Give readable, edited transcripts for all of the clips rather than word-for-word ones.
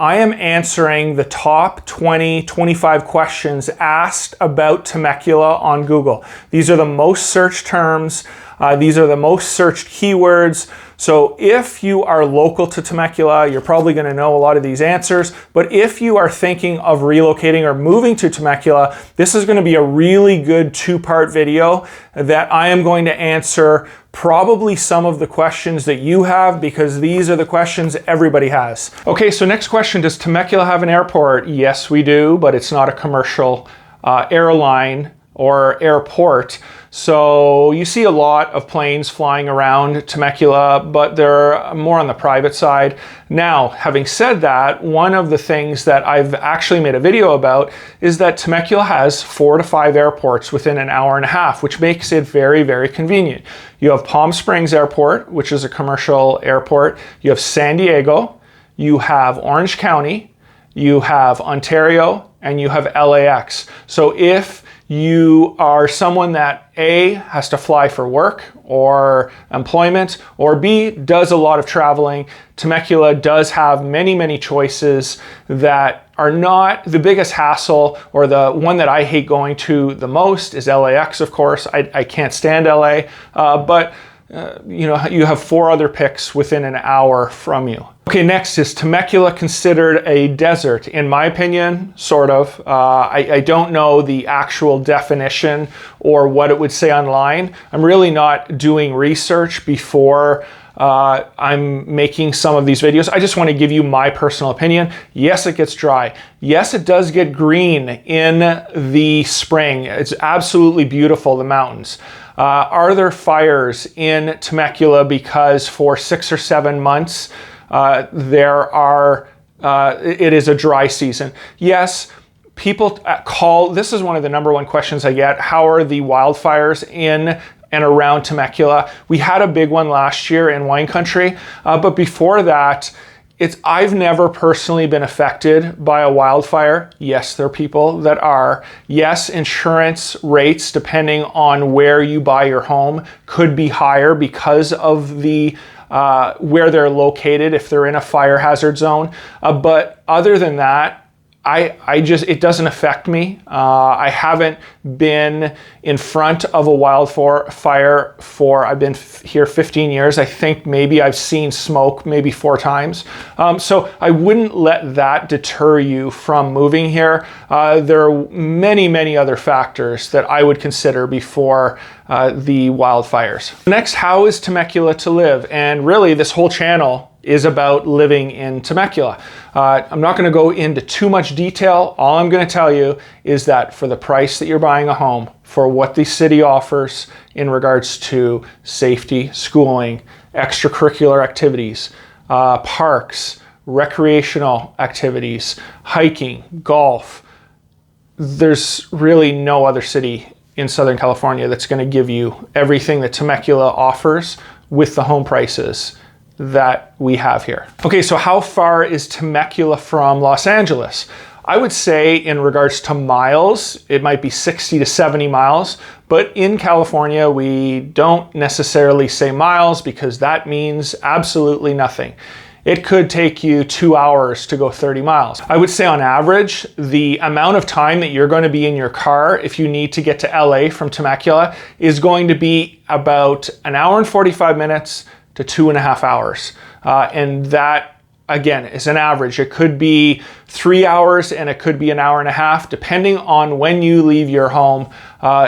I am answering the top 20, 25 questions asked about Temecula on Google. These are the most searched terms. These are the most searched keywords. So if you are local to Temecula, you're probably going to know a lot of these answers. But if you are thinking of relocating or moving to Temecula, this is going to be a really good two-part video that I am going to answer probably some of the questions that you have, because these are the questions everybody has. Okay, so next question, does Temecula have an airport? Yes, we do, but it's not a commercial airline or airport. So you see a lot of planes flying around Temecula, but they're more on the private side. Now, having said that, one of the things that I've actually made a video about is that Temecula has 4 to 5 airports within an hour and a half, which makes it very, very convenient. You have Palm Springs Airport, which is a commercial airport. You have San Diego, you have Orange County, you have Ontario, and you have LAX. So if you are someone that A, has to fly for work or employment, or B, does a lot of traveling, Temecula does have many, many choices that are not the biggest hassle, or the one that I hate going to the most is LAX, of course. I can't stand LA, but you know, you have 4 other picks within an hour from you. Okay, next, is Temecula considered a desert? In my opinion, sort of. I don't know the actual definition or what it would say online. I'm really not doing research before I'm making some of these videos. I just want to give you my personal opinion. Yes, it gets dry. Yes, it does get green in the spring. It's absolutely beautiful, the mountains. Are there fires in Temecula because for 6 or 7 months it is a dry season? Yes, people this is one of the #1 questions I get. How are the wildfires in and around Temecula? We had a big one last year in wine country, but before that, I've never personally been affected by a wildfire. Yes, there are people that are. Yes, insurance rates, depending on where you buy your home, could be higher because of the where they're located, if they're in a fire hazard zone. But other than that, it doesn't affect me. I haven't been in front of a wildfire I've been here 15 years. I think maybe I've seen smoke maybe 4 times. So I wouldn't let that deter you from moving here. There are many, many other factors that I would consider before the wildfires. Next, how is Temecula to live? And really, this whole channel is about living in Temecula. I'm not going to go into too much detail. All I'm going to tell you is that for the price that you're buying a home, for what the city offers in regards to safety, schooling, extracurricular activities, parks, recreational activities, hiking, golf, there's really no other city in Southern California that's going to give you everything that Temecula offers with the home prices that we have here. Okay, so how far is Temecula from Los Angeles? I would say in regards to miles, it might be 60 to 70 miles, but in California, we don't necessarily say miles because that means absolutely nothing. It could take you 2 hours to go 30 miles. I would say on average, the amount of time that you're going to be in your car if you need to get to LA from Temecula is going to be about 1 hour and 45 minutes to 2.5 hours. And that, again, is an average. It could be 3 hours and it could be 1.5 hours, depending on when you leave your home,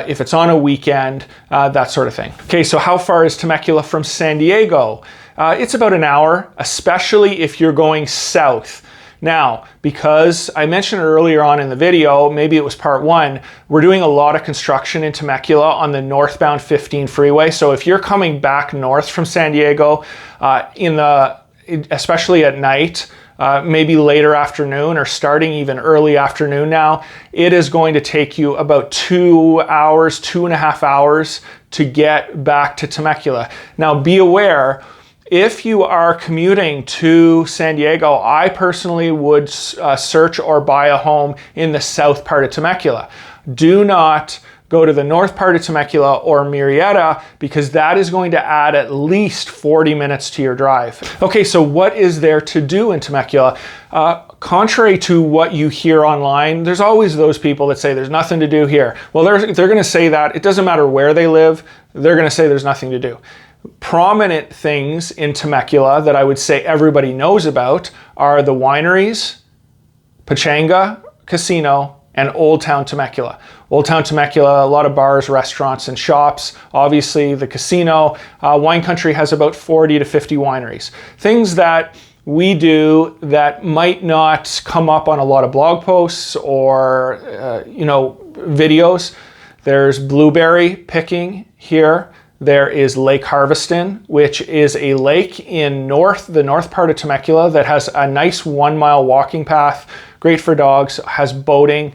if it's on a weekend, that sort of thing. Okay, so how far is Temecula from San Diego? It's about 1 hour, especially if you're going south. Now, because I mentioned earlier on in the video, maybe it was part 1, we're doing a lot of construction in Temecula on the northbound 15 freeway. So if you're coming back north from San Diego, especially at night, maybe later afternoon or starting even early afternoon now, it is going to take you about 2 hours, 2.5 hours to get back to Temecula. Now, be aware, if you are commuting to San Diego, I personally would search or buy a home in the south part of Temecula. Do not go to the north part of Temecula or Murrieta, because that is going to add at least 40 minutes to your drive. Okay, so what is there to do in Temecula? Contrary to what you hear online, there's always those people that say there's nothing to do here. Well, they're going to say that. It doesn't matter where they live. They're going to say there's nothing to do. Prominent things in Temecula that I would say everybody knows about are the wineries, Pechanga Casino, and Old Town Temecula. Old Town Temecula, a lot of bars, restaurants, and shops. Obviously, the casino. Wine country has about 40 to 50 wineries. Things that we do that might not come up on a lot of blog posts or videos. There's blueberry picking here. There is Lake Harveston, which is a lake in the north part of Temecula that has a nice 1 mile walking path. Great for dogs, has boating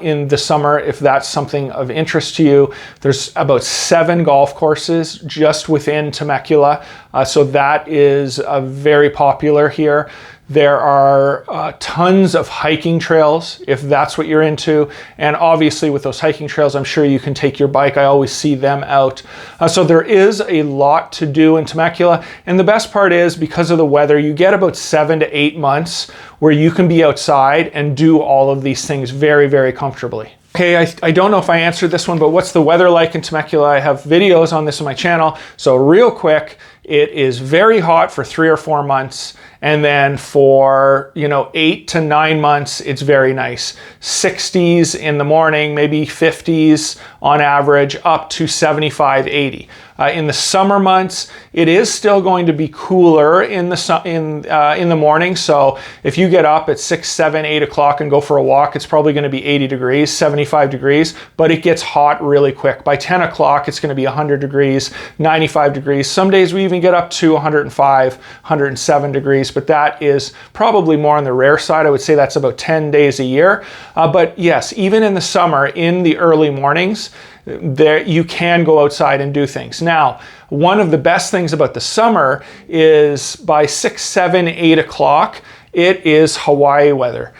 in the summer if that's something of interest to you. There's about 7 golf courses just within Temecula, so that is very popular here. There are tons of hiking trails if that's what you're into, and obviously with those hiking trails I'm sure you can take your bike. I always see them out. So there is a lot to do in Temecula, and the best part is because of the weather you get about 7 to 8 months where you can be outside and do all of these things very, very comfortably. Okay, I don't know if I answered this one, but what's the weather like in Temecula? I have videos on this on my channel. So real quick, it is very hot for 3 or 4 months. And then for, 8 to 9 months, it's very nice. 60s in the morning, maybe 50s on average, up to 75, 80. In the summer months, it is still going to be cooler in the morning. So if you get up at 6, 7, 8 o'clock and go for a walk, it's probably going to be 80 degrees, 75 degrees, but it gets hot really quick. By 10 o'clock, it's going to be 100 degrees, 95 degrees. Some days we even get up to 105, 107 degrees, but that is probably more on the rare side. I would say that's about 10 days a year. But yes, even in the summer, in the early mornings, there you can go outside and do things. Now, one of the best things about the summer is by 6, 7, 8 o'clock, it is Hawaii weather.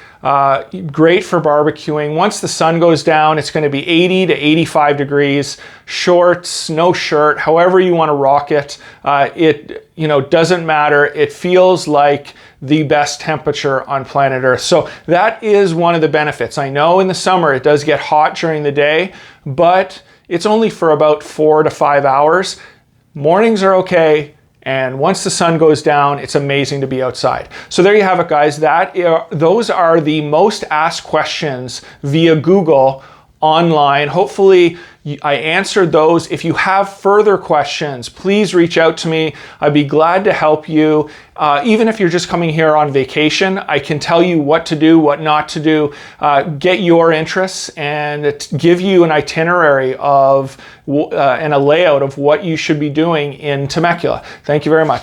Great for barbecuing. Once the sun goes down, it's going to be 80 to 85 degrees. Shorts, no shirt, however you want to rock it. It doesn't matter. It feels like the best temperature on planet Earth. So that is one of the benefits. I know in the summer it does get hot during the day, but it's only for about 4 to 5 hours. Mornings are okay. And once the sun goes down, it's amazing to be outside. So there you have it, guys. Those are the most asked questions via Google online. Hopefully I answered those. If you have further questions, please reach out to me. I'd be glad to help you. Even if you're just coming here on vacation, I can tell you what to do, what not to do, get your interests, and give you an itinerary of and a layout of what you should be doing in Temecula. Thank you very much.